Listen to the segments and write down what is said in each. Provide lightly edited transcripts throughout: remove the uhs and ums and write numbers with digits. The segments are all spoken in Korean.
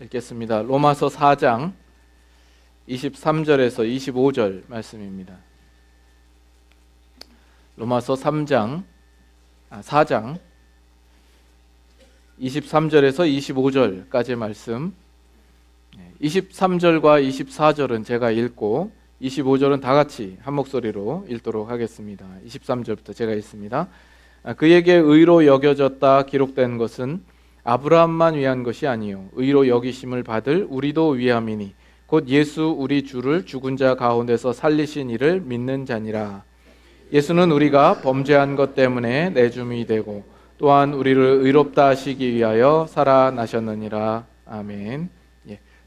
읽겠습니다. 로마서 4장 23절에서 25절 말씀입니다. 로마서 4장 23절에서 25절까지의 말씀, 23절과 24절은 제가 읽고 25절은 다 같이 한 목소리로 읽도록 하겠습니다. 23절부터 제가 읽습니다. 그에게 의로 여겨졌다 기록된 것은 아브라함만 위한 것이 아니요 의로 여기심을 받을 우리도 위함이니 곧 예수 우리 주를 죽은 자 가운데서 살리신 이를 믿는 자니라. 예수는 우리가 범죄한 것 때문에 내줌이 되고 또한 우리를 의롭다 하시기 위하여 살아나셨느니라. 아멘.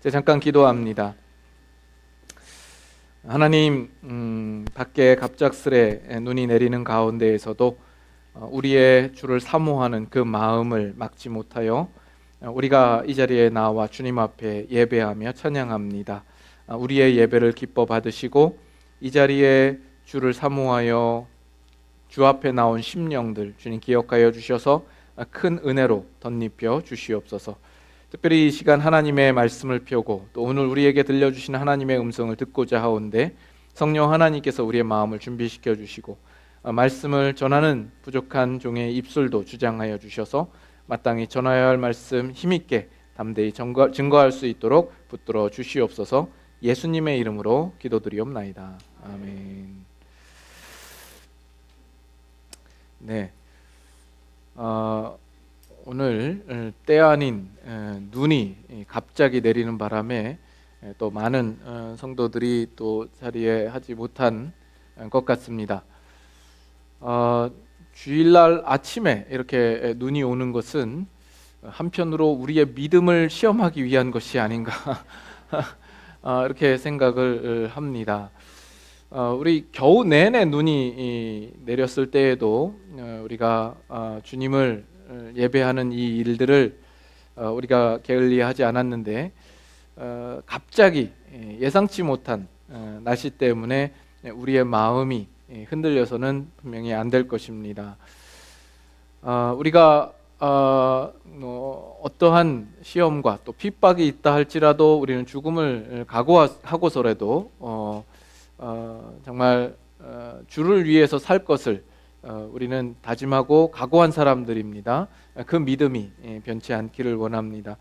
제가 잠깐 기도합니다. 하나님, 밖에 갑작스레 눈이 내리는 가운데에서도 우리의 주를 사모하는 그 마음을 막지 못하여 우리가 이 자리에 나와 주님 앞에 예배하며 찬양합니다. 우리의 예배를 기뻐 받으시고 이 자리에 주를 사모하여 주 앞에 나온 심령들 주님 기억하여 주셔서 큰 은혜로 덧입혀 주시옵소서. 특별히 이 시간 하나님의 말씀을 펴고 또 오늘 우리에게 들려주시는 하나님의 음성을 듣고자 하온데 성령 하나님께서 우리의 마음을 준비시켜 주시고 말씀을 전하는 부족한 종의 입술도 주장하여 주셔서 마땅히 전하여야 할 말씀 힘있게 담대히 증거할 수 있도록 붙들어 주시옵소서. 예수님의 이름으로 기도드리옵나이다. 아멘. 네, 오늘 때 아닌 눈이 갑자기 내리는 바람에 또 많은 성도들이 또 자리에 하지 못한 것 같습니다. 주일날 아침에 이렇게 눈이 오는 것은 한편으로 우리의 믿음을 시험하기 위한 것이 아닌가 이렇게 생각을 합니다. 우리 겨우 내내 눈이 내렸을 때에도 우리가 주님을 예배하는 이 일들을 우리가 게을리하지 않았는데 갑자기 예상치 못한 날씨 때문에 우리의 마음이 흔들려서는 분명히 안 될 것입니다. 우리가 어떠한 시험과 또 핍박이 있다 할지라도 우리는 죽음을 각오하고서라도 정말 주를 위해서 살 것을 우리는 다짐하고 각오한 사람들입니다. 그 믿음이 변치 않기를 원합니다.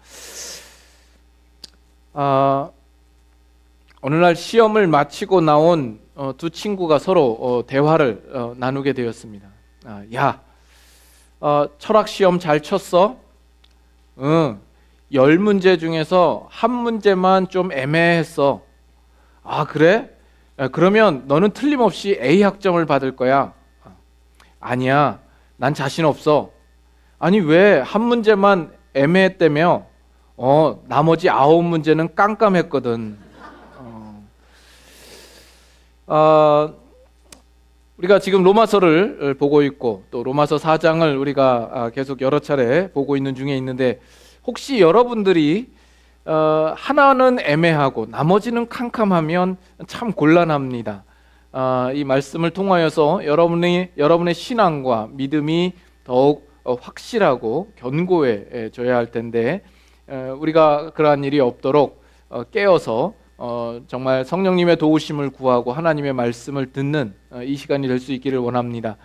오늘날 시험을 마치고 나온 두 친구가 서로 대화를 나누게 되었습니다. 야, 철학 시험 잘 쳤어? 응, 10문제 중에서 한 문제만 좀 애매했어. 아, 그래? 그러면 너는 틀림없이 A 학점을 받을 거야. 아니야, 난 자신 없어. 아니, 왜 한 문제만 애매했다며? 나머지 9문제는 깜깜했거든. 우리가 지금 로마서를 보고 있고 또 로마서 4장을 우리가 계속 여러 차례 보고 있는 중에 있는데 혹시 여러분들이 하나는 애매하고 나머지는 캄캄하면 참 곤란합니다. 이 말씀을 통하여서 여러분의 신앙과 믿음이 더욱 확실하고 견고해져야 할 텐데 우리가 그러한 일이 없도록 깨어서 정말 성령님의 도우심을 구하고 하나님의 말씀을 듣는 이 시간이 될 수 있기를 원합니다.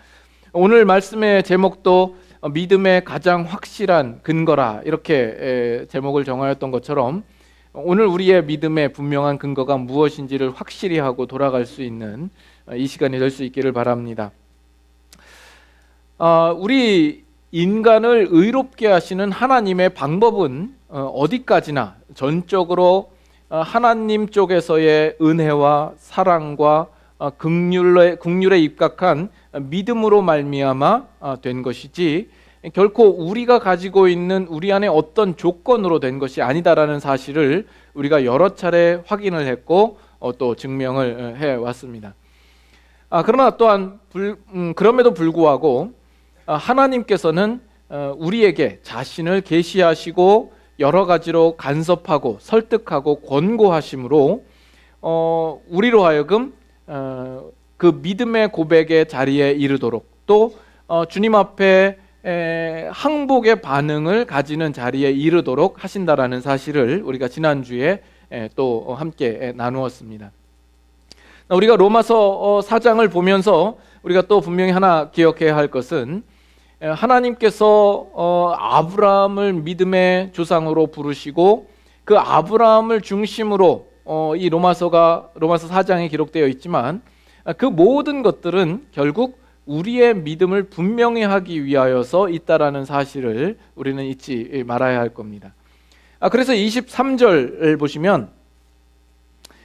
오늘 말씀의 제목도 믿음의 가장 확실한 근거라 이렇게 제목을 정하였던 것처럼 오늘 우리의 믿음의 분명한 근거가 무엇인지를 확실히 하고 돌아갈 수 있는 이 시간이 될 수 있기를 바랍니다. 우리 인간을 의롭게 하시는 하나님의 방법은 어디까지나 전적으로 하나님 쪽에서의 은혜와 사랑과 긍휼에 입각한 믿음으로 말미암아 된 것이지 결코 우리가 가지고 있는 우리 안에 어떤 조건으로 된 것이 아니다라는 사실을 우리가 여러 차례 확인을 했고 또 증명을 해왔습니다. 그러나 또한 그럼에도 불구하고 하나님께서는 우리에게 자신을 계시하시고 여러 가지로 간섭하고 설득하고 권고하심으로 우리로 하여금 그 믿음의 고백의 자리에 이르도록 또 주님 앞에 항복의 반응을 가지는 자리에 이르도록 하신다라는 사실을 우리가 지난주에 또 함께 나누었습니다. 우리가 로마서 4장을 보면서 우리가 또 분명히 하나 기억해야 할 것은 하나님께서 아브라함을 믿음의 조상으로 부르시고 그 아브라함을 중심으로 이 로마서 4장에 기록되어 있지만 그 모든 것들은 결국 우리의 믿음을 분명히 하기 위하여서 있다라는 사실을 우리는 잊지 말아야 할 겁니다. 그래서 23절 보시면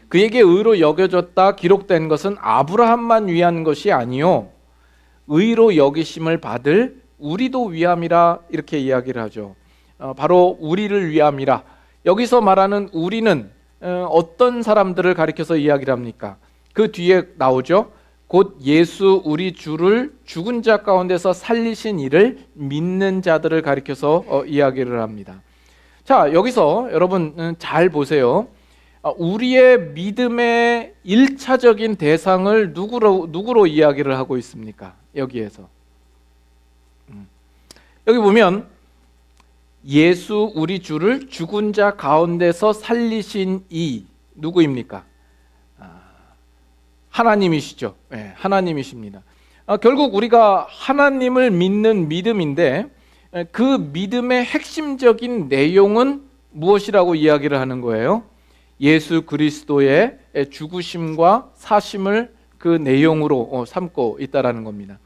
그에게 의로 여겨졌다 기록된 것은 아브라함만 위한 것이 아니요 의로 여기심을 받을 우리도 위함이라 이렇게 이야기를 하죠. 바로 우리를 위함이라. 여기서 말하는 우리는 어떤 사람들을 가리켜서 이야기를 합니까? 그 뒤에 나오죠. 곧 예수 우리 주를 죽은 자 가운데서 살리신 이를 믿는 자들을 가리켜서 이야기를 합니다. 자, 여기서 여러분 잘 보세요. 우리의 믿음의 1차적인 대상을 누구로 이야기를 하고 있습니까? 여기에서 여기 보면 예수 우리 주를 죽은 자 가운데서 살리신 이 누구입니까? 하나님이시죠. 네, 하나님이십니다. 결국 우리가 하나님을 믿는 믿음인데 그 믿음의 핵심적인 내용은 무엇이라고 이야기를 하는 거예요? 예수 그리스도의 죽으심과 사심을 그 내용으로 삼고 있다라는 겁니다.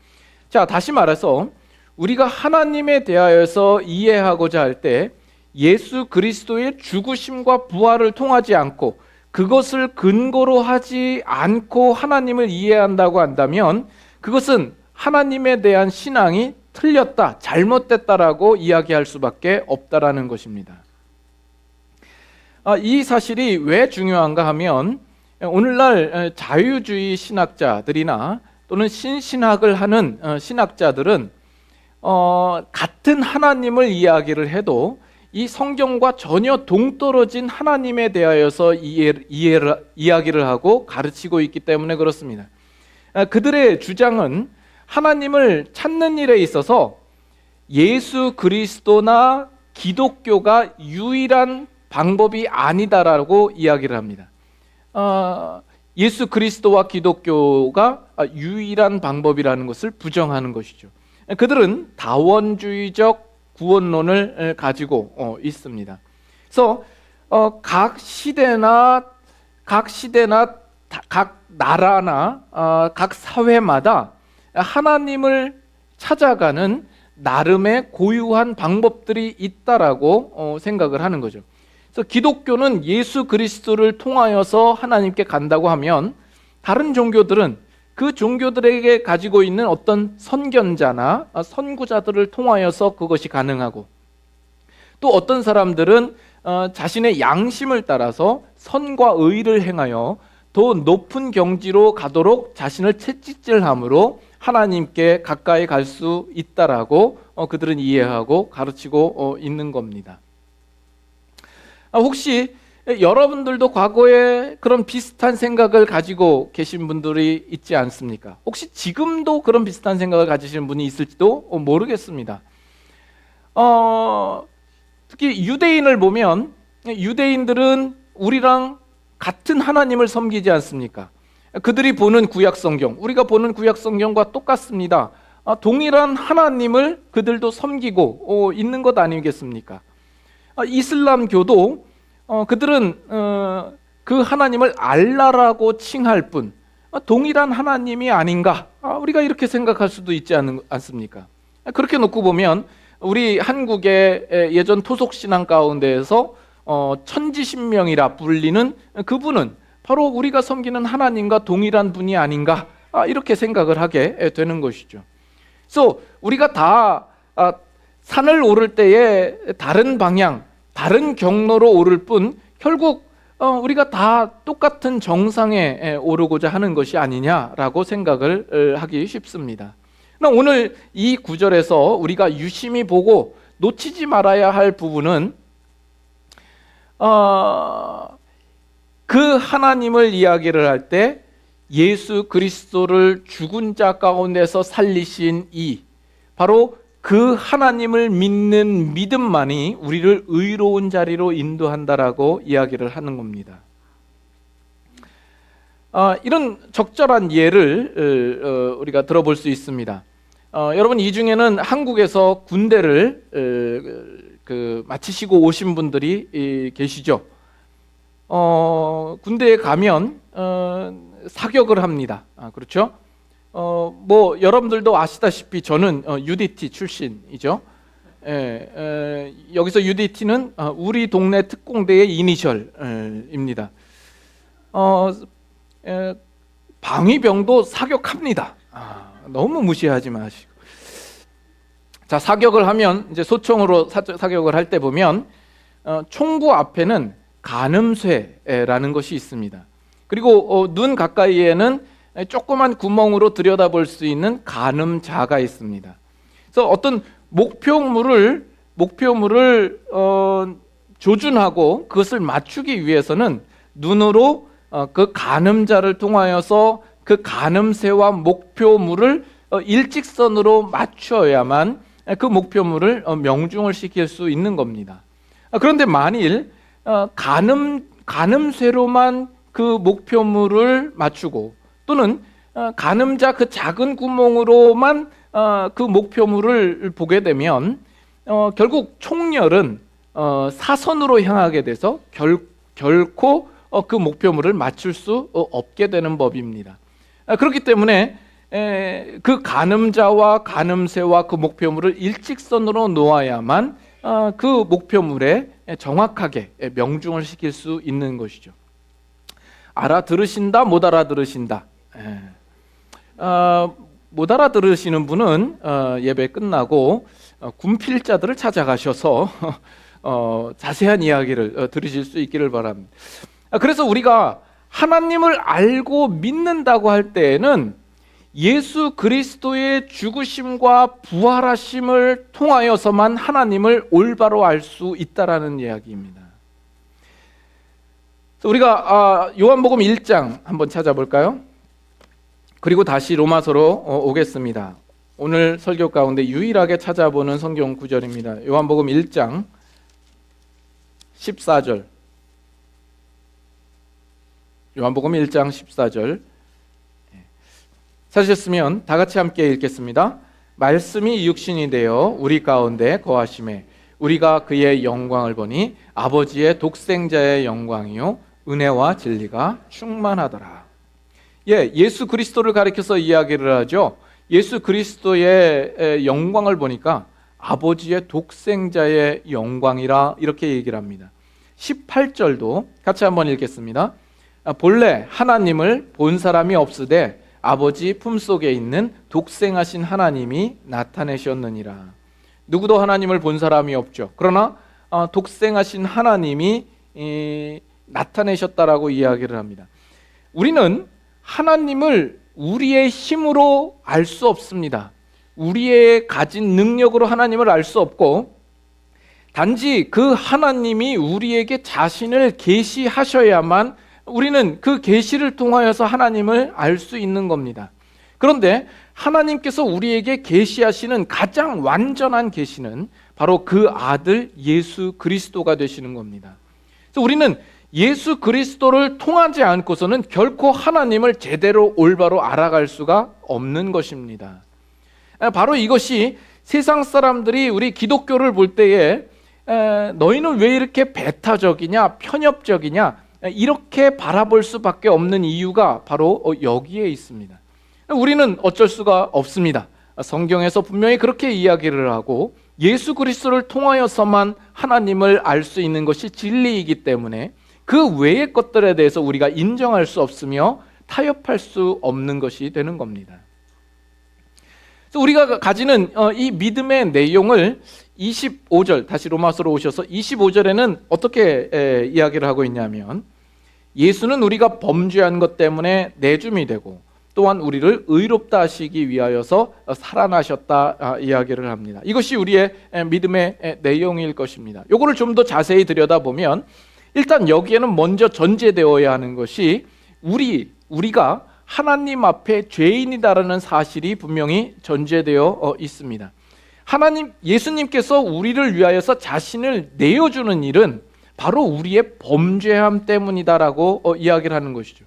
자, 다시 말해서 우리가 하나님에 대하여서 이해하고자 할 때 예수 그리스도의 죽으심과 부활을 통하지 않고 그것을 근거로 하지 않고 하나님을 이해한다고 한다면 그것은 하나님에 대한 신앙이 틀렸다, 잘못됐다라고 이야기할 수밖에 없다라는 것입니다. 이 사실이 왜 중요한가 하면 오늘날 자유주의 신학자들이나 또는 신신학을 하는 신학자들은 같은 하나님을 이야기를 해도 이 성경과 전혀 동떨어진 하나님에 대하여서 이야기를 하고 가르치고 있기 때문에 그렇습니다. 그들의 주장은 하나님을 찾는 일에 있어서 예수 그리스도나 기독교가 유일한 방법이 아니다라고 이야기를 합니다. 예수 그리스도와 기독교가 유일한 방법이라는 것을 부정하는 것이죠. 그들은 다원주의적 구원론을 가지고 있습니다. 그래서 각 시대나 각 나라나 각 사회마다 하나님을 찾아가는 나름의 고유한 방법들이 있다라고 생각을 하는 거죠. 그래서 기독교는 예수 그리스도를 통하여서 하나님께 간다고 하면 다른 종교들은 그 종교들에게 가지고 있는 어떤 선견자나 선구자들을 통하여서 그것이 가능하고 또 어떤 사람들은 자신의 양심을 따라서 선과 의를 행하여 더 높은 경지로 가도록 자신을 채찍질함으로 하나님께 가까이 갈 수 있다라고 그들은 이해하고 가르치고 있는 겁니다. 혹시 여러분들도 과거에 그런 비슷한 생각을 가지고 계신 분들이 있지 않습니까? 혹시 지금도 그런 비슷한 생각을 가지시는 분이 있을지도 모르겠습니다. 특히 유대인을 보면 유대인들은 우리랑 같은 하나님을 섬기지 않습니까? 그들이 보는 구약 성경, 우리가 보는 구약 성경과 똑같습니다. 동일한 하나님을 그들도 섬기고 있는 것 아니겠습니까? 이슬람교도 그들은 그 하나님을 알라라고 칭할 뿐 동일한 하나님이 아닌가, 우리가 이렇게 생각할 수도 있지 않습니까? 그렇게 놓고 보면 우리 한국의 예전 토속신앙 가운데에서 천지신명이라 불리는 그분은 바로 우리가 섬기는 하나님과 동일한 분이 아닌가, 이렇게 생각을 하게 되는 것이죠. 그래서 우리가 다 산을 오를 때에 다른 방향, 다른 경로로 오를 뿐 결국 우리가 다 똑같은 정상에 오르고자 하는 것이 아니냐라고 생각을 하기 쉽습니다. 오늘 이 구절에서 우리가 유심히 보고 놓치지 말아야 할 부분은 그 하나님을 이야기를 할 때 예수 그리스도를 죽은 자 가운데서 살리신 이 바로 그 하나님을 믿는 믿음만이 우리를 의로운 자리로 인도한다라고 이야기를 하는 겁니다. 이런 적절한 예를 우리가 들어볼 수 있습니다. 여러분, 이 중에는 한국에서 군대를 마치시고 오신 분들이 계시죠. 군대에 가면 사격을 합니다. 그렇죠? 여러분들도 아시다시피 저는 UDT 출신이죠. 여기서 UDT는 우리 동네 특공대의 이니셜입니다. 방위병도 사격합니다. 너무 무시하지 마시고. 자, 사격을 하면 이제 소총으로 사격을 할 때 보면 총구 앞에는 가늠쇠라는 것이 있습니다. 그리고 눈 가까이에는 조그만 구멍으로 들여다볼 수 있는 가늠자가 있습니다. 그래서 어떤 목표물을 조준하고 그것을 맞추기 위해서는 눈으로 그 가늠자를 통하여서 그 가늠쇠와 목표물을 일직선으로 맞춰야만 그 목표물을 명중을 시킬 수 있는 겁니다. 그런데 만일 가늠쇠로만 그 목표물을 맞추고 또는 가늠자 그 작은 구멍으로만 그 목표물을 보게 되면 결국 총열은 사선으로 향하게 돼서 결코 그 목표물을 맞출 수 없게 되는 법입니다. 그렇기 때문에 그 가늠자와 가늠쇠와 그 목표물을 일직선으로 놓아야만 그 목표물에 정확하게 명중을 시킬 수 있는 것이죠. 알아들으신다, 못 알아들으신다. 못 알아들으시는 분은 예배 끝나고 군필자들을 찾아가셔서 자세한 이야기를 들으실 수 있기를 바랍니다. 그래서 우리가 하나님을 알고 믿는다고 할 때에는 예수 그리스도의 죽으심과 부활하심을 통하여서만 하나님을 올바로 알 수 있다라는 이야기입니다. 우리가 요한복음 1장 한번 찾아볼까요? 그리고 다시 로마서로 오겠습니다. 오늘 설교 가운데 유일하게 찾아보는 성경 구절입니다. 요한복음 1장 14절. 요한복음 1장 14절. 찾으셨으면 다 같이 함께 읽겠습니다. 말씀이 육신이 되어 우리 가운데 거하심에 우리가 그의 영광을 보니 아버지의 독생자의 영광이요 은혜와 진리가 충만하더라. 예수 그리스도를 가리켜서 이야기를 하죠. 예수 그리스도의 영광을 보니까 아버지의 독생자의 영광이라 이렇게 얘기를 합니다. 18절도 같이 한번 읽겠습니다. 본래 하나님을 본 사람이 없으되 아버지 품속에 있는 독생하신 하나님이 나타내셨느니라. 누구도 하나님을 본 사람이 없죠. 그러나 독생하신 하나님이 나타내셨다라고 이야기를 합니다. 우리는 하나님을 우리의 힘으로 알 수 없습니다. 우리의 가진 능력으로 하나님을 알 수 없고 단지 그 하나님이 우리에게 자신을 계시하셔야만 우리는 그 계시를 통하여서 하나님을 알 수 있는 겁니다. 그런데 하나님께서 우리에게 계시하시는 가장 완전한 계시는 바로 그 아들 예수 그리스도가 되시는 겁니다. 그래서 우리는 예수 그리스도를 통하지 않고서는 결코 하나님을 제대로 올바로 알아갈 수가 없는 것입니다. 바로 이것이 세상 사람들이 우리 기독교를 볼 때에 너희는 왜 이렇게 배타적이냐, 편협적이냐 이렇게 바라볼 수밖에 없는 이유가 바로 여기에 있습니다. 우리는 어쩔 수가 없습니다. 성경에서 분명히 그렇게 이야기를 하고 예수 그리스도를 통하여서만 하나님을 알 수 있는 것이 진리이기 때문에 그 외의 것들에 대해서 우리가 인정할 수 없으며 타협할 수 없는 것이 되는 겁니다. 그래서 우리가 가지는 이 믿음의 내용을 25절, 다시 로마서로 오셔서 25절에는 어떻게 이야기를 하고 있냐면 예수는 우리가 범죄한 것 때문에 내줌이 되고 또한 우리를 의롭다 하시기 위하여서 살아나셨다 이야기를 합니다. 이것이 우리의 믿음의 내용일 것입니다. 이거를 좀 더 자세히 들여다보면 일단 여기에는 먼저 전제되어야 하는 것이 우리가 하나님 앞에 죄인이다라는 사실이 분명히 전제되어 있습니다. 예수님께서 우리를 위하여서 자신을 내어주는 일은 바로 우리의 범죄함 때문이다라고 이야기를 하는 것이죠.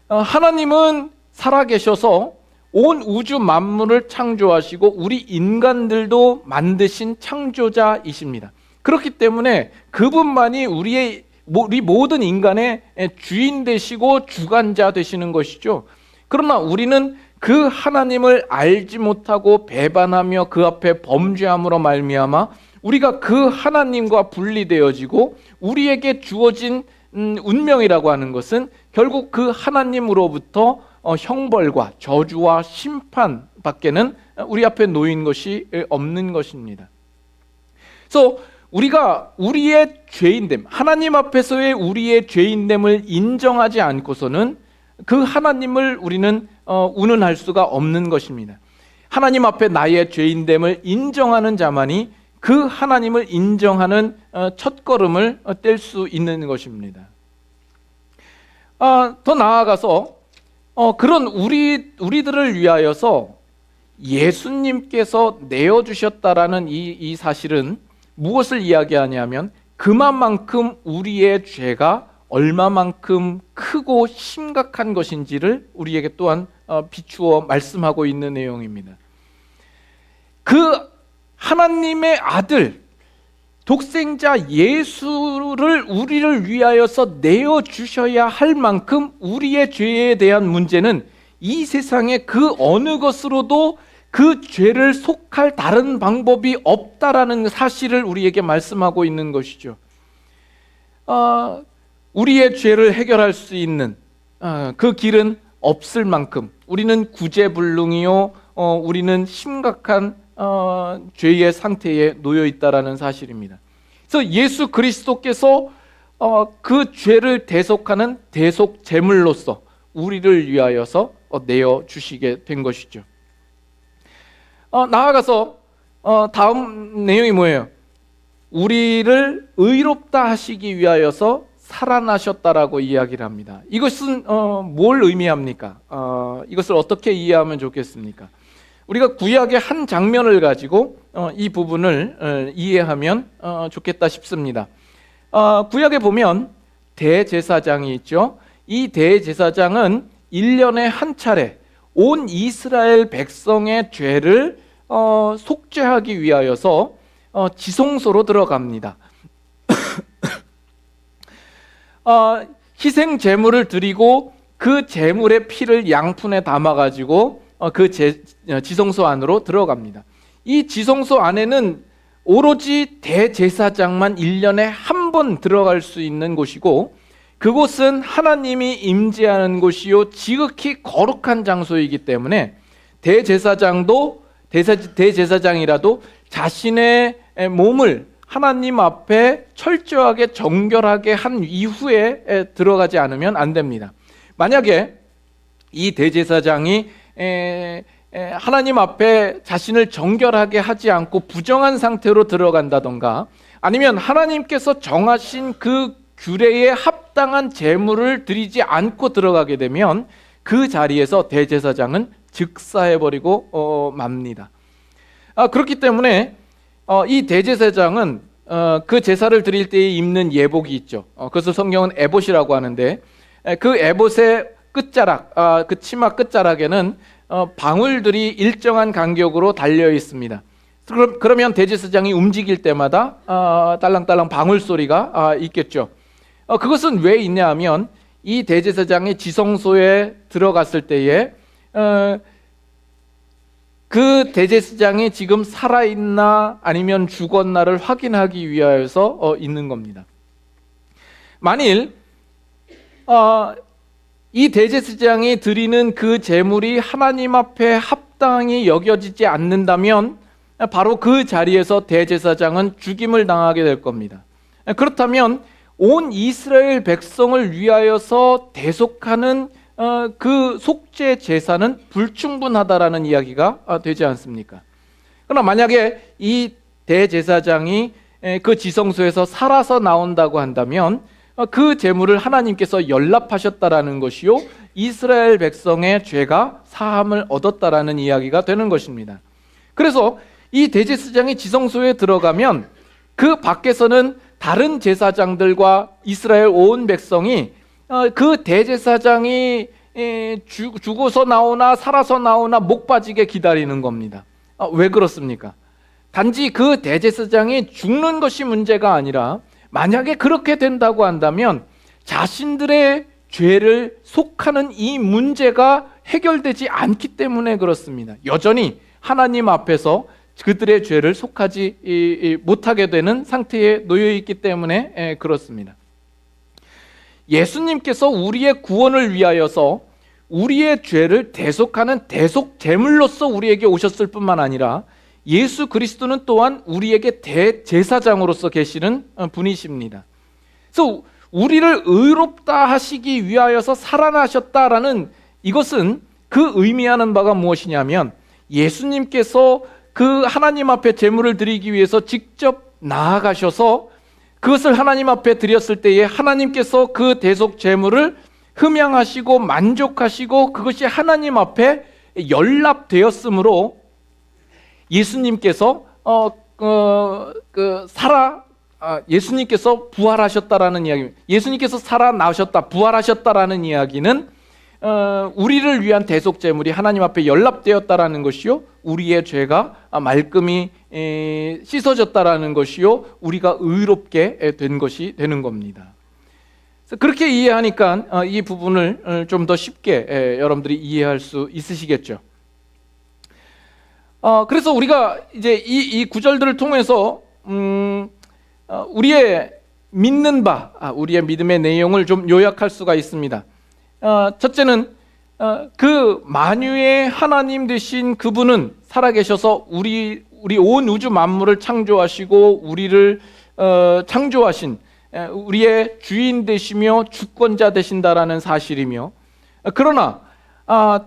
하나님은 살아계셔서 온 우주 만물을 창조하시고 우리 인간들도 만드신 창조자이십니다. 그렇기 때문에 그분만이 우리 모든 인간의 주인 되시고 주관자 되시는 것이죠. 그러나 우리는 그 하나님을 알지 못하고 배반하며 그 앞에 범죄함으로 말미암아 우리가 그 하나님과 분리되어지고 우리에게 주어진 운명이라고 하는 것은 결국 그 하나님으로부터 형벌과 저주와 심판밖에는 우리 앞에 놓인 것이 없는 것입니다. 그래서 우리가 우리의 죄인됨, 하나님 앞에서의 우리의 죄인됨을 인정하지 않고서는 그 하나님을 우리는 운운할 수가 없는 것입니다. 하나님 앞에 나의 죄인됨을 인정하는 자만이 그 하나님을 인정하는 첫걸음을 뗄 수 있는 것입니다. 더 나아가서 그런 우리들을 위하여서 예수님께서 내어주셨다라는 이 사실은 무엇을 이야기하냐면 그만큼 우리의 죄가 얼마만큼 크고 심각한 것인지를 우리에게 또한 비추어 말씀하고 있는 내용입니다. 그 하나님의 아들 독생자 예수를 우리를 위하여서 내어주셔야 할 만큼 우리의 죄에 대한 문제는 이 세상에 그 어느 것으로도 그 죄를 속할 다른 방법이 없다라는 사실을 우리에게 말씀하고 있는 것이죠. 우리의 죄를 해결할 수 있는 그 길은 없을 만큼 우리는 구제불능이요, 우리는 심각한 죄의 상태에 놓여 있다라는 사실입니다. 그래서 예수 그리스도께서 그 죄를 대속하는 대속 제물로서 우리를 위하여서 내어 주시게 된 것이죠. 나아가서 다음 내용이 뭐예요? 우리를 의롭다 하시기 위하여서 살아나셨다라고 이야기를 합니다. 이것은 뭘 의미합니까? 이것을 어떻게 이해하면 좋겠습니까? 우리가 구약의 한 장면을 가지고 이 부분을 이해하면 좋겠다 싶습니다. 구약에 보면 대제사장이 있죠. 이 대제사장은 1년에 한 차례 온 이스라엘 백성의 죄를 속죄하기 위하여서 지성소로 들어갑니다. 희생 제물을 드리고 그 제물의 피를 양푼에 담아가지고 그 지성소 안으로 들어갑니다. 이 지성소 안에는 오로지 대제사장만 1년에 한 번 들어갈 수 있는 곳이고 그곳은 하나님이 임재하는 곳이요 지극히 거룩한 장소이기 때문에 대제사장이라도 자신의 몸을 하나님 앞에 철저하게 정결하게 한 이후에 들어가지 않으면 안 됩니다. 만약에 이 대제사장이 하나님 앞에 자신을 정결하게 하지 않고 부정한 상태로 들어간다던가 아니면 하나님께서 정하신 그 규례에 합당한 제물을 드리지 않고 들어가게 되면 그 자리에서 대제사장은 즉사해버리고 맙니다. 그렇기 때문에 이 대제사장은 그 제사를 드릴 때에 입는 예복이 있죠. 그것을 성경은 에봇이라고 하는데 그 에봇의 끝자락, 그 치마 끝자락에는 방울들이 일정한 간격으로 달려 있습니다. 그러면 대제사장이 움직일 때마다 딸랑딸랑 방울 소리가 있겠죠. 그것은 왜 있냐 하면 이 대제사장이 지성소에 들어갔을 때에 그 대제사장이 지금 살아있나 아니면 죽었나를 확인하기 위하여서 있는 겁니다. 만일 이 대제사장이 드리는 그 제물이 하나님 앞에 합당히 여겨지지 않는다면 바로 그 자리에서 대제사장은 죽임을 당하게 될 겁니다. 그렇다면 온 이스라엘 백성을 위하여서 대속하는 그 속죄 제사는 불충분하다라는 이야기가 되지 않습니까? 그러나 만약에 이 대제사장이 그 지성소에서 살아서 나온다고 한다면 그 제물을 하나님께서 연락하셨다라는 것이요 이스라엘 백성의 죄가 사함을 얻었다라는 이야기가 되는 것입니다. 그래서 이 대제사장이 지성소에 들어가면 그 밖에서는 다른 제사장들과 이스라엘 온 백성이 그 대제사장이 죽어서 나오나 살아서 나오나 목 빠지게 기다리는 겁니다. 왜 그렇습니까? 단지 그 대제사장이 죽는 것이 문제가 아니라 만약에 그렇게 된다고 한다면 자신들의 죄를 속하는 이 문제가 해결되지 않기 때문에 그렇습니다. 여전히 하나님 앞에서 그들의 죄를 속하지 못하게 되는 상태에 놓여 있기 때문에 그렇습니다. 예수님께서 우리의 구원을 위하여서 우리의 죄를 대속하는 대속 제물로서 우리에게 오셨을 뿐만 아니라 예수 그리스도는 또한 우리에게 대제사장으로서 계시는 분이십니다. 그래서 우리를 의롭다 하시기 위하여서 살아나셨다라는 이것은 그 의미하는 바가 무엇이냐면 예수님께서 그 하나님 앞에 제물을 드리기 위해서 직접 나아가셔서 그것을 하나님 앞에 드렸을 때에 하나님께서 그 대속 제물을 흠양하시고 만족하시고 그것이 하나님 앞에 연락되었으므로 예수님께서 예수님께서 부활하셨다라는 이야기, 예수님께서 살아나셨다, 부활하셨다라는 이야기는 우리를 위한 대속 제물이 하나님 앞에 연락되었다라는 것이요, 우리의 죄가 말끔히 씻어졌다라는 것이요, 우리가 의롭게 된 것이 되는 겁니다. 그렇게 이해하니까 이 부분을 좀 더 쉽게 여러분들이 이해할 수 있으시겠죠. 그래서 우리가 이제 이 구절들을 통해서 우리의 믿는 바, 우리의 믿음의 내용을 좀 요약할 수가 있습니다. 첫째는 그 만유의 하나님 되신 그분은 살아계셔서 우리 온 우주 만물을 창조하시고 우리를 창조하신 우리의 주인 되시며 주권자 되신다라는 사실이며, 그러나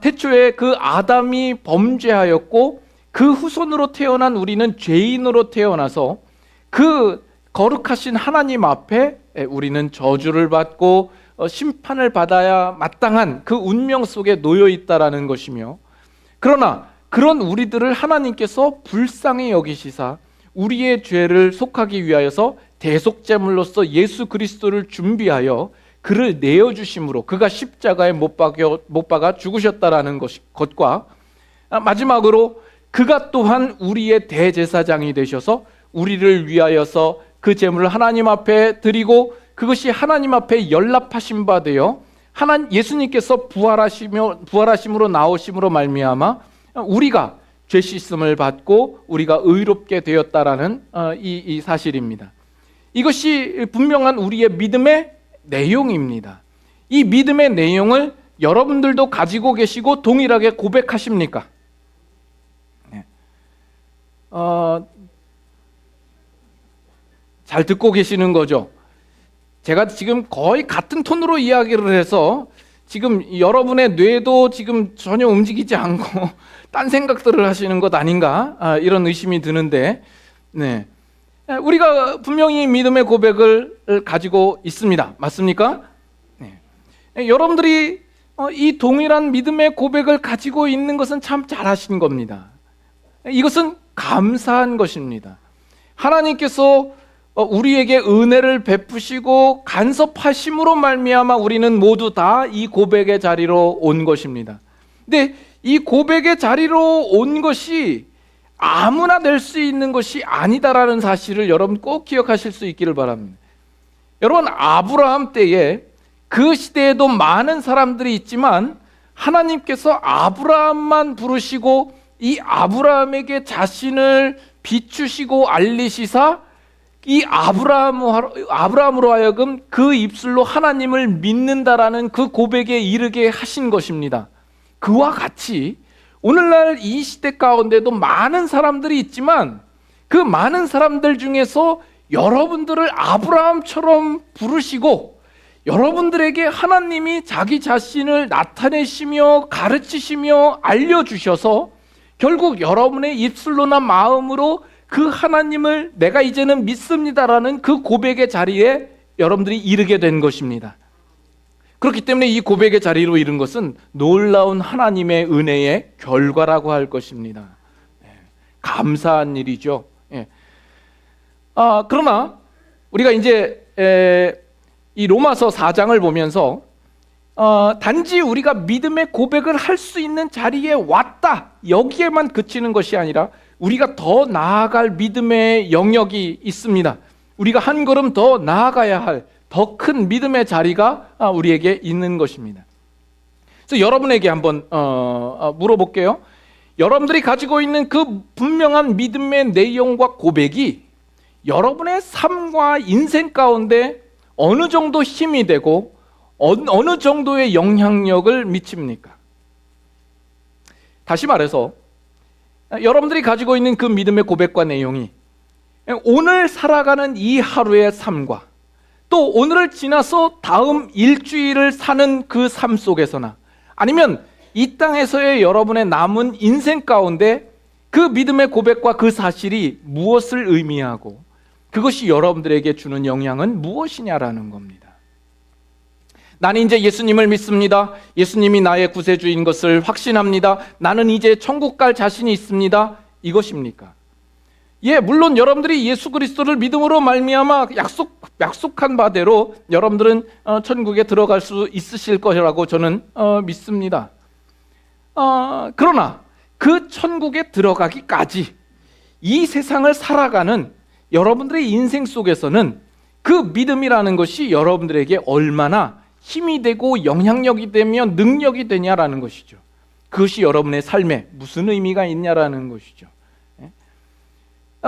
태초에 그 아담이 범죄하였고 그 후손으로 태어난 우리는 죄인으로 태어나서 그 거룩하신 하나님 앞에 우리는 저주를 받고 심판을 받아야 마땅한 그 운명 속에 놓여 있다라는 것이며, 그러나 그런 우리들을 하나님께서 불쌍히 여기시사 우리의 죄를 속하기 위하여서 대속제물로서 예수 그리스도를 준비하여 그를 내어주심으로 그가 십자가에 못 박아 죽으셨다라는 것과 마지막으로 그가 또한 우리의 대제사장이 되셔서 우리를 위하여서 그 제물을 하나님 앞에 드리고 그것이 하나님 앞에 연락하신 바 되어 예수님께서 부활하심으로 나오심으로 말미암아 우리가 죄 씻음을 받고 우리가 의롭게 되었다라는 이 사실입니다. 이것이 분명한 우리의 믿음의 내용입니다. 이 믿음의 내용을 여러분들도 가지고 계시고 동일하게 고백하십니까? 잘 듣고 계시는 거죠? 제가 지금 거의 같은 톤으로 이야기를 해서 지금 여러분의 뇌도 지금 전혀 움직이지 않고 딴 생각들을 하시는 것 아닌가, 이런 의심이 드는데, 우리가 분명히 믿음의 고백을 가지고 있습니다. 맞습니까? 여러분들이 이 동일한 믿음의 고백을 가지고 있는 것은 참 잘하신 겁니다. 이것은 감사한 것입니다. 하나님께서 우리에게 은혜를 베푸시고 간섭하심으로 말미암아 우리는 모두 다 이 고백의 자리로 온 것입니다. 근데 이 고백의 자리로 온 것이 아무나 될 수 있는 것이 아니다라는 사실을 여러분 꼭 기억하실 수 있기를 바랍니다. 여러분, 아브라함 때에 그 시대에도 많은 사람들이 있지만 하나님께서 아브라함만 부르시고 이 아브라함에게 자신을 비추시고 알리시사 이 아브라함으로 하여금 그 입술로 하나님을 믿는다라는 그 고백에 이르게 하신 것입니다. 그와 같이 오늘날 이 시대 가운데도 많은 사람들이 있지만 그 많은 사람들 중에서 여러분들을 아브라함처럼 부르시고 여러분들에게 하나님이 자기 자신을 나타내시며 가르치시며 알려주셔서 결국 여러분의 입술로나 마음으로 그 하나님을 내가 이제는 믿습니다라는 그 고백의 자리에 여러분들이 이르게 된 것입니다. 그렇기 때문에 이 고백의 자리로 이른 것은 놀라운 하나님의 은혜의 결과라고 할 것입니다. 감사한 일이죠. 예. 그러나 우리가 이제 이 로마서 4장을 보면서 단지 우리가 믿음의 고백을 할 수 있는 자리에 왔다, 여기에만 그치는 것이 아니라 우리가 더 나아갈 믿음의 영역이 있습니다. 우리가 한 걸음 더 나아가야 할 더 큰 믿음의 자리가 우리에게 있는 것입니다. 그래서 여러분에게 한번 물어볼게요. 여러분들이 가지고 있는 그 분명한 믿음의 내용과 고백이 여러분의 삶과 인생 가운데 어느 정도 힘이 되고 어느 정도의 영향력을 미칩니까? 다시 말해서 여러분들이 가지고 있는 그 믿음의 고백과 내용이 오늘 살아가는 이 하루의 삶과 또 오늘을 지나서 다음 일주일을 사는 그 삶 속에서나 아니면 이 땅에서의 여러분의 남은 인생 가운데 그 믿음의 고백과 그 사실이 무엇을 의미하고 그것이 여러분들에게 주는 영향은 무엇이냐라는 겁니다. 나는 이제 예수님을 믿습니다. 예수님이 나의 구세주인 것을 확신합니다. 나는 이제 천국 갈 자신이 있습니다. 이것입니까? 예, 물론 여러분들이 예수 그리스도를 믿음으로 말미암아 약속한 바대로 여러분들은 천국에 들어갈 수 있으실 것이라고 저는 믿습니다. 그러나 그 천국에 들어가기까지 이 세상을 살아가는 여러분들의 인생 속에서는 그 믿음이라는 것이 여러분들에게 얼마나 힘이 되고 영향력이 되며 능력이 되냐라는 것이죠. 그것이 여러분의 삶에 무슨 의미가 있냐라는 것이죠.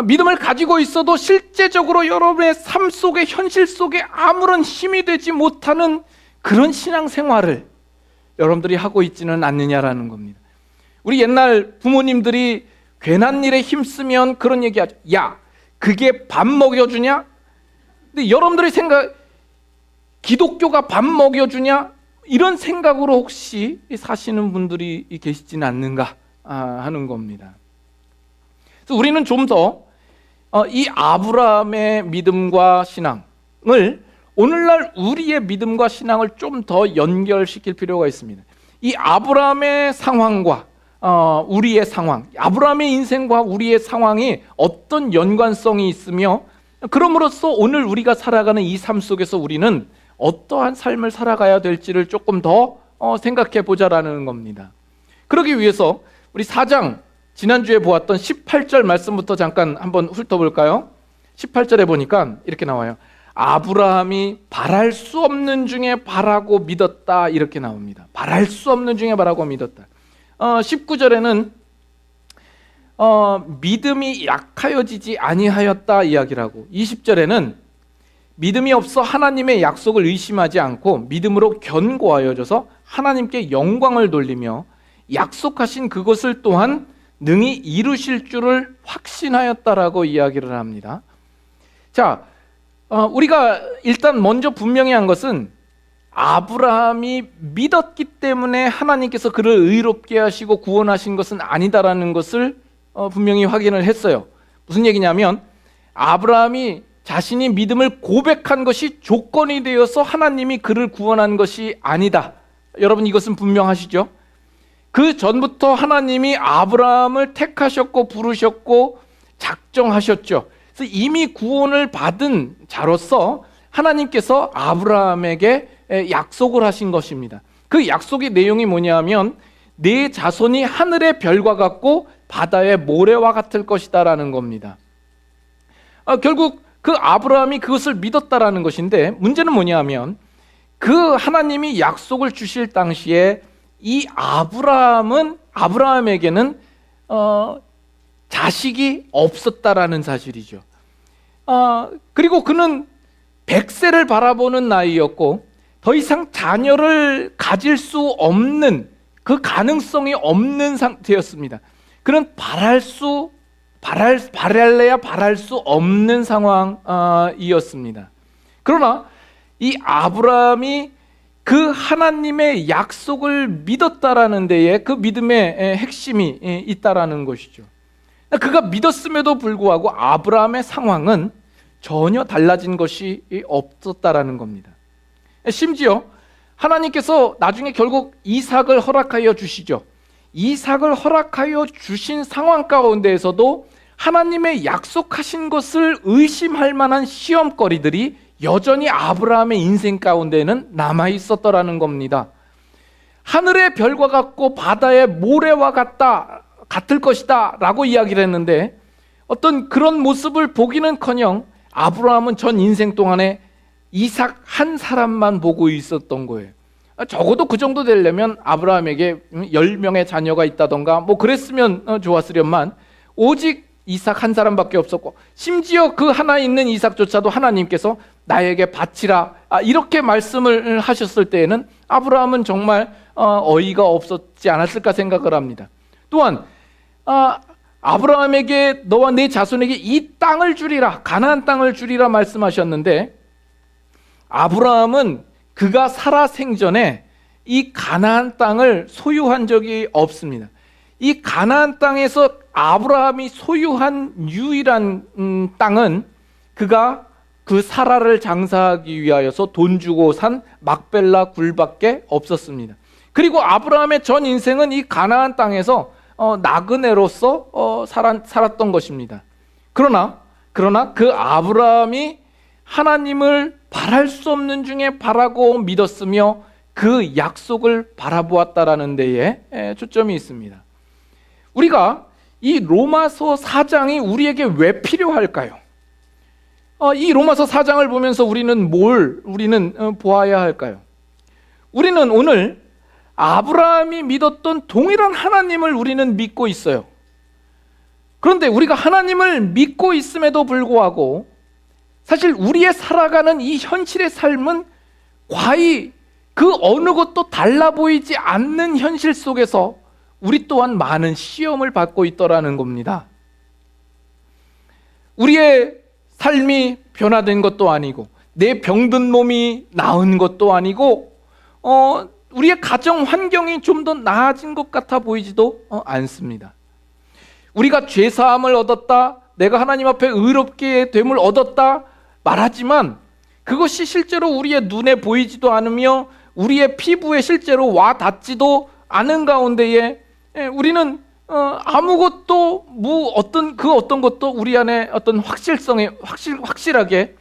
믿음을 가지고 있어도 실제적으로 여러분의 삶 속에, 현실 속에 아무런 힘이 되지 못하는 그런 신앙생활을 여러분들이 하고 있지는 않느냐라는 겁니다. 우리 옛날 부모님들이 괜한 일에 힘쓰면 그런 얘기하죠. 야, 그게 밥 먹여주냐? 근데 여러분들이 기독교가 밥 먹여주냐? 이런 생각으로 혹시 사시는 분들이 계시지는 않는가 하는 겁니다. 그래서 우리는 좀 더 이 아브라함의 믿음과 신앙을 오늘날 우리의 믿음과 신앙을 좀 더 연결시킬 필요가 있습니다. 이 아브라함의 상황과 우리의 상황, 아브라함의 인생과 우리의 상황이 어떤 연관성이 있으며 그럼으로써 오늘 우리가 살아가는 이 삶 속에서 우리는 어떠한 삶을 살아가야 될지를 조금 더 생각해 보자라는 겁니다. 그러기 위해서 우리 4장 지난주에 보았던 18절 말씀부터 잠깐 한번 훑어볼까요? 18절에 보니까 이렇게 나와요. 아브라함이 바랄 수 없는 중에 바라고 믿었다, 이렇게 나옵니다. 바랄 수 없는 중에 바라고 믿었다. 19절에는 믿음이 약하여지지 아니하였다 이야기를 하고, 20절에는 믿음이 없어 하나님의 약속을 의심하지 않고 믿음으로 견고하여져서 하나님께 영광을 돌리며 약속하신 그것을 또한 능히 이루실 줄을 확신하였다라고 이야기를 합니다. 자, 우리가 일단 먼저 분명히 한 것은 아브라함이 믿었기 때문에 하나님께서 그를 의롭게 하시고 구원하신 것은 아니다라는 것을 분명히 확인을 했어요. 무슨 얘기냐면 아브라함이 자신이 믿음을 고백한 것이 조건이 되어서 하나님이 그를 구원한 것이 아니다. 여러분 이것은 분명하시죠? 그 전부터 하나님이 아브라함을 택하셨고 부르셨고 작정하셨죠. 그래서 이미 구원을 받은 자로서 하나님께서 아브라함에게 약속을 하신 것입니다. 그 약속의 내용이 뭐냐면 내 자손이 하늘의 별과 같고 바다의 모래와 같을 것이다라는 겁니다. 결국 그 아브라함이 그것을 믿었다라는 것인데 문제는 뭐냐면 그 하나님이 약속을 주실 당시에 이 아브라함에게는 자식이 없었다라는 사실이죠. 그리고 그는 100세를 바라보는 나이였고 더 이상 자녀를 가질 수 없는 그 가능성이 없는 상태였습니다. 그는 바랄 수 없는 상황이었습니다. 그러나 이 아브라함이 그 하나님의 약속을 믿었다라는 데에 그 믿음의 핵심이 있다라는 것이죠. 그가 믿었음에도 불구하고 아브라함의 상황은 전혀 달라진 것이 없었다라는 겁니다. 심지어 하나님께서 나중에 결국 이삭을 허락하여 주시죠. 이삭을 허락하여 주신 상황 가운데에서도 하나님의 약속하신 것을 의심할 만한 시험거리들이 여전히 아브라함의 인생 가운데는 남아 있었더라는 겁니다. 하늘의 별과 같고 바다의 모래와 같을 것이다 라고 이야기를 했는데, 어떤 그런 모습을 보기는커녕 아브라함은 전 인생 동안에 이삭 한 사람만 보고 있었던 거예요. 적어도 그 정도 되려면 아브라함에게 10명의 자녀가 있다던가 뭐 그랬으면 좋았으련만, 오직 이삭 한 사람밖에 없었고, 심지어 그 하나 있는 이삭조차도 하나님께서 나에게 바치라 이렇게 말씀을 하셨을 때에는 아브라함은 정말 어이가 없었지 않았을까 생각을 합니다. 또한 아브라함에게 너와 네 자손에게 이 땅을 주리라, 가나안 땅을 주리라 말씀하셨는데, 아브라함은 그가 살아 생전에 이 가나안 땅을 소유한 적이 없습니다. 이 가나안 땅에서 아브라함이 소유한 유일한 땅은 그가 그 사라를 장사하기 위하여서 돈 주고 산 막벨라 굴밖에 없었습니다. 그리고 아브라함의 전 인생은 이 가나안 땅에서 나그네로서 살았던 것입니다. 그러나 그 아브라함이 하나님을 바랄 수 없는 중에 바라고 믿었으며 그 약속을 바라보았다라는 데에 초점이 있습니다. 우리가 이 로마서 4장이 우리에게 왜 필요할까요? 이 로마서 4장을 보면서 우리는 보아야 할까요? 우리는 오늘 아브라함이 믿었던 동일한 하나님을 우리는 믿고 있어요. 그런데 우리가 하나님을 믿고 있음에도 불구하고 사실 우리의 살아가는 이 현실의 삶은 과히 그 어느 것도 달라 보이지 않는 현실 속에서 우리 또한 많은 시험을 받고 있더라는 겁니다. 우리의 삶이 변화된 것도 아니고, 내 병든 몸이 나은 것도 아니고, 우리의 가정 환경이 좀 더 나아진 것 같아 보이지도 않습니다. 우리가 죄사함을 얻었다, 내가 하나님 앞에 의롭게 됨을 얻었다 말하지만 그것이 실제로 우리의 눈에 보이지도 않으며 우리의 피부에 실제로 와 닿지도 않은 가운데에 우리는 아무것도 어떤 것도 우리 안에 어떤 확실하게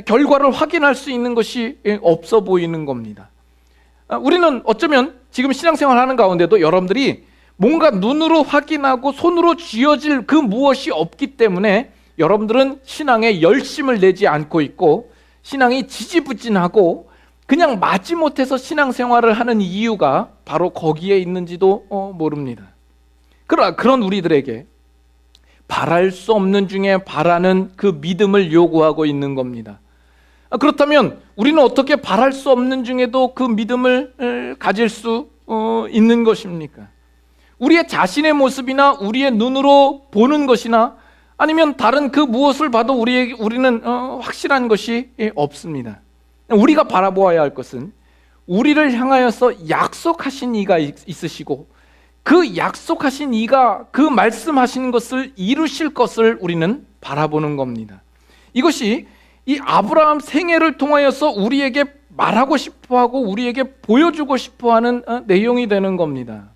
결과를 확인할 수 있는 것이 없어 보이는 겁니다. 우리는 어쩌면 지금 신앙생활 하는 가운데도 여러분들이 뭔가 눈으로 확인하고 손으로 쥐어질 그 무엇이 없기 때문에 여러분들은 신앙에 열심을 내지 않고 있고, 신앙이 지지부진하고 그냥 마지못해서 신앙생활을 하는 이유가 바로 거기에 있는지도 모릅니다. 그런 우리들에게 바랄 수 없는 중에 바라는 그 믿음을 요구하고 있는 겁니다. 그렇다면 우리는 어떻게 바랄 수 없는 중에도 그 믿음을 가질 수 있는 것입니까? 우리의 자신의 모습이나 우리의 눈으로 보는 것이나 아니면 다른 그 무엇을 봐도 우리는 확실한 것이 없습니다. 우리가 바라보아야 할 것은 우리를 향하여서 약속하신 이가 있으시고, 그 약속하신 이가 그 말씀하신 것을 이루실 것을 우리는 바라보는 겁니다. 이것이 이 아브라함 생애를 통하여서 우리에게 말하고 싶어하고 우리에게 보여주고 싶어하는 내용이 되는 겁니다.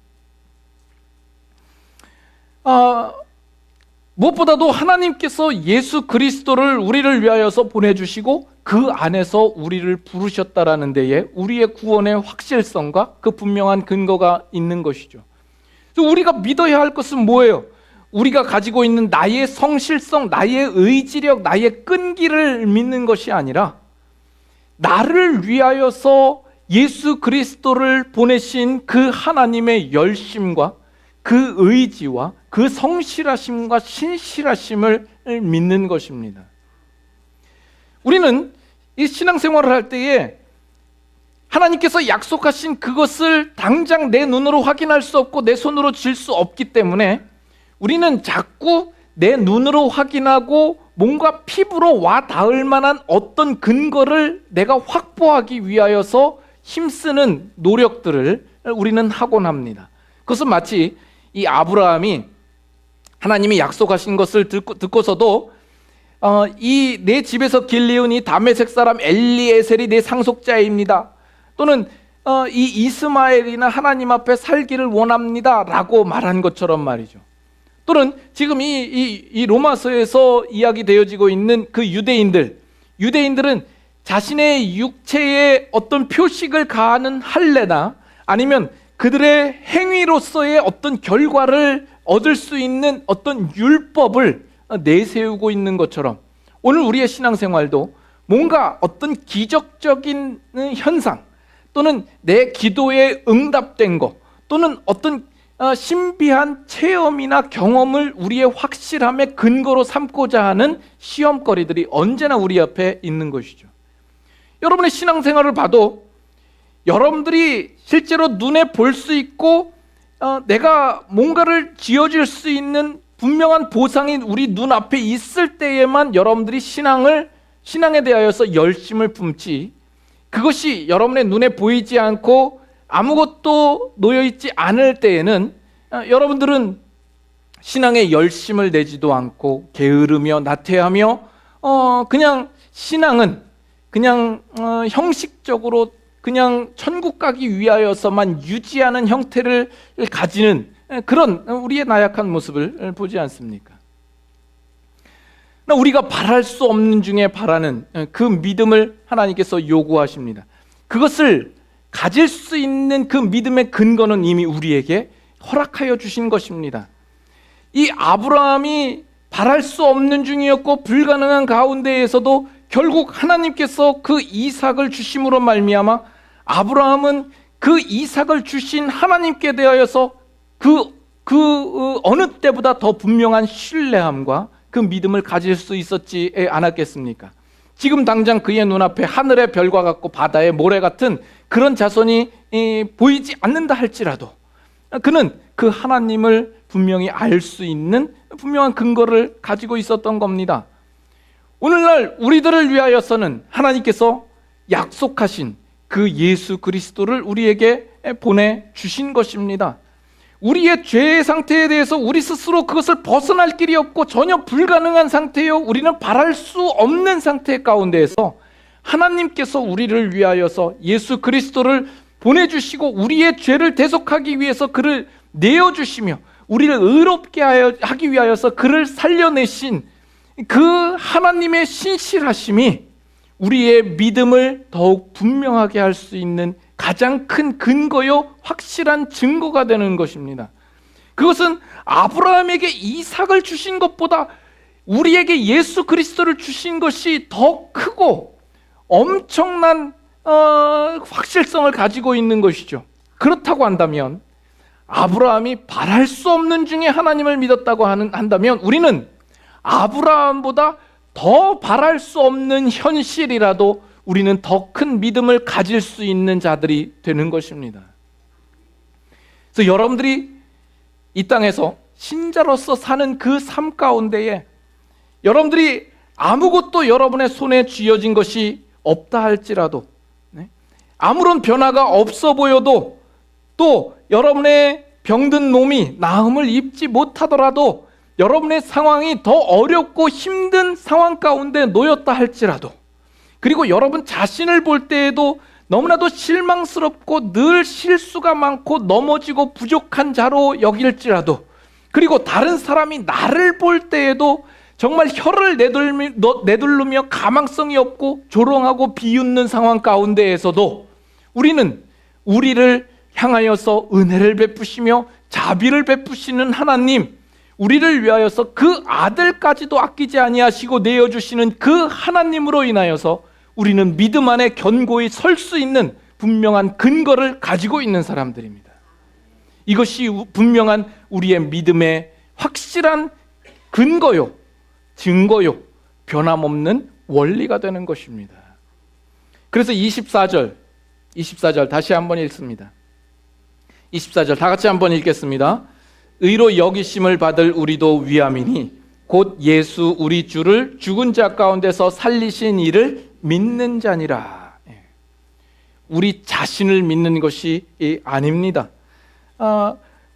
무엇보다도 하나님께서 예수 그리스도를 우리를 위하여서 보내주시고 그 안에서 우리를 부르셨다라는 데에 우리의 구원의 확실성과 그 분명한 근거가 있는 것이죠. 우리가 믿어야 할 것은 뭐예요? 우리가 가지고 있는 나의 성실성, 나의 의지력, 나의 끈기를 믿는 것이 아니라 나를 위하여서 예수 그리스도를 보내신 그 하나님의 열심과 그 의지와 그 성실하심과 신실하심을 믿는 것입니다. 우리는 이 신앙생활을 할 때에 하나님께서 약속하신 그것을 당장 내 눈으로 확인할 수 없고 내 손으로 쥘 수 없기 때문에 우리는 자꾸 내 눈으로 확인하고 뭔가 피부로 와 닿을 만한 어떤 근거를 내가 확보하기 위하여서 힘쓰는 노력들을 우리는 하곤 합니다. 그것은 마치 이 아브라함이 하나님이 약속하신 것을 듣고서도 이 내 집에서 길리운 이 다메섹 사람 엘리에셀이 내 상속자입니다. 또는 이 이스마엘이나 하나님 앞에 살기를 원합니다 라고 말한 것처럼 말이죠. 또는 지금 이 로마서에서 이야기되어지고 있는 그 유대인들은 자신의 육체에 어떤 표식을 가하는 할례나 아니면 그들의 행위로서의 어떤 결과를 얻을 수 있는 어떤 율법을 내세우고 있는 것처럼 오늘 우리의 신앙생활도 뭔가 어떤 기적적인 현상 또는 내 기도에 응답된 것 또는 어떤 신비한 체험이나 경험을 우리의 확실함의 근거로 삼고자 하는 시험거리들이 언제나 우리 앞에 있는 것이죠. 여러분의 신앙생활을 봐도 여러분들이 실제로 눈에 볼 수 있고 내가 뭔가를 지어질 수 있는 분명한 보상이 우리 눈앞에 있을 때에만 여러분들이 신앙에 대하여서 열심을 품지, 그것이 여러분의 눈에 보이지 않고 아무것도 놓여있지 않을 때에는 여러분들은 신앙에 열심을 내지도 않고 게으르며 나태하며 그냥 신앙은 그냥 형식적으로 그냥 천국 가기 위하여서만 유지하는 형태를 가지는 그런 우리의 나약한 모습을 보지 않습니까? 우리가 바랄 수 없는 중에 바라는 그 믿음을 하나님께서 요구하십니다. 그것을 가질 수 있는 그 믿음의 근거는 이미 우리에게 허락하여 주신 것입니다. 이 아브라함이 바랄 수 없는 중이었고 불가능한 가운데에서도 결국 하나님께서 그 이삭을 주심으로 말미암아 아브라함은 그 이삭을 주신 하나님께 대하여서 그 어느 때보다 더 분명한 신뢰함과 그 믿음을 가질 수 있었지 않았겠습니까? 지금 당장 그의 눈앞에 하늘의 별과 같고 바다의 모래 같은 그런 자손이 보이지 않는다 할지라도 그는 그 하나님을 분명히 알 수 있는 분명한 근거를 가지고 있었던 겁니다. 오늘날 우리들을 위하여서는 하나님께서 약속하신 그 예수 그리스도를 우리에게 보내주신 것입니다. 우리의 죄의 상태에 대해서 우리 스스로 그것을 벗어날 길이 없고 전혀 불가능한 상태요, 우리는 바랄 수 없는 상태 가운데에서 하나님께서 우리를 위하여서 예수 그리스도를 보내주시고 우리의 죄를 대속하기 위해서 그를 내어주시며 우리를 의롭게 하기 위하여서 그를 살려내신 그 하나님의 신실하심이 우리의 믿음을 더욱 분명하게 할 수 있는 가장 큰 근거요 확실한 증거가 되는 것입니다. 그것은 아브라함에게 이삭을 주신 것보다 우리에게 예수 그리스도를 주신 것이 더 크고 엄청난 확실성을 가지고 있는 것이죠. 그렇다고 한다면 아브라함이 바랄 수 없는 중에 하나님을 믿었다고 한다면 우리는 아브라함보다 더 바랄 수 없는 현실이라도 우리는 더 큰 믿음을 가질 수 있는 자들이 되는 것입니다. 그래서 여러분들이 이 땅에서 신자로서 사는 그 삶 가운데에 여러분들이 아무것도 여러분의 손에 쥐어진 것이 없다 할지라도 아무런 변화가 없어 보여도 또 여러분의 병든 몸이 나음을 입지 못하더라도 여러분의 상황이 더 어렵고 힘든 상황 가운데 놓였다 할지라도 그리고 여러분 자신을 볼 때에도 너무나도 실망스럽고 늘 실수가 많고 넘어지고 부족한 자로 여길지라도 그리고 다른 사람이 나를 볼 때에도 정말 혀를 내두르며 가망성이 없고 조롱하고 비웃는 상황 가운데에서도 우리는 우리를 향하여서 은혜를 베푸시며 자비를 베푸시는 하나님, 우리를 위하여서 그 아들까지도 아끼지 아니하시고 내어주시는 그 하나님으로 인하여서 우리는 믿음 안에 견고히 설 수 있는 분명한 근거를 가지고 있는 사람들입니다. 이것이 분명한 우리의 믿음의 확실한 근거요, 증거요, 변함없는 원리가 되는 것입니다. 그래서 24절 다시 한번 읽습니다. 24절 다 같이 한번 읽겠습니다. 의로 여기심을 받을 우리도 위함이니 곧 예수 우리 주를 죽은 자 가운데서 살리신 이를 믿는 자니라. 우리 자신을 믿는 것이 아닙니다.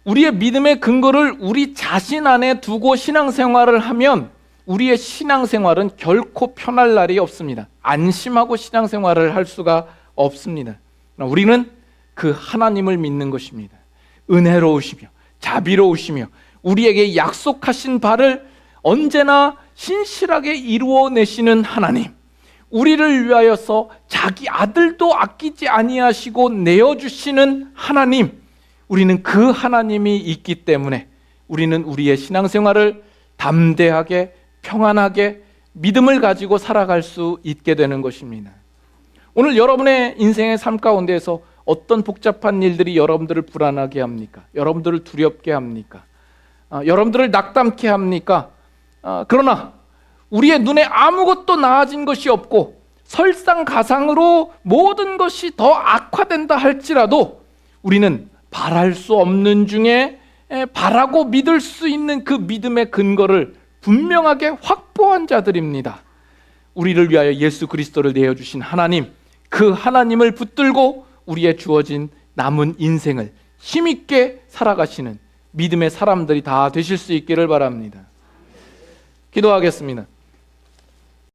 우리의 믿음의 근거를 우리 자신 안에 두고 신앙생활을 하면 우리의 신앙생활은 결코 편할 날이 없습니다. 안심하고 신앙생활을 할 수가 없습니다. 우리는 그 하나님을 믿는 것입니다. 은혜로우시며 자비로우시며 우리에게 약속하신 바를 언제나 신실하게 이루어내시는 하나님, 우리를 위하여서 자기 아들도 아끼지 아니하시고 내어주시는 하나님, 우리는 그 하나님이 있기 때문에 우리는 우리의 신앙생활을 담대하게 평안하게 믿음을 가지고 살아갈 수 있게 되는 것입니다. 오늘 여러분의 인생의 삶 가운데에서 어떤 복잡한 일들이 여러분들을 불안하게 합니까? 여러분들을 두렵게 합니까? 여러분들을 낙담케 합니까? 그러나 우리의 눈에 아무것도 나아진 것이 없고 설상가상으로 모든 것이 더 악화된다 할지라도 우리는 바랄 수 없는 중에 바라고 믿을 수 있는 그 믿음의 근거를 분명하게 확보한 자들입니다. 우리를 위하여 예수 그리스도를 내어주신 하나님, 그 하나님을 붙들고 우리의 주어진 남은 인생을 힘있게 살아가시는 믿음의 사람들이 다 되실 수 있기를 바랍니다. 기도하겠습니다.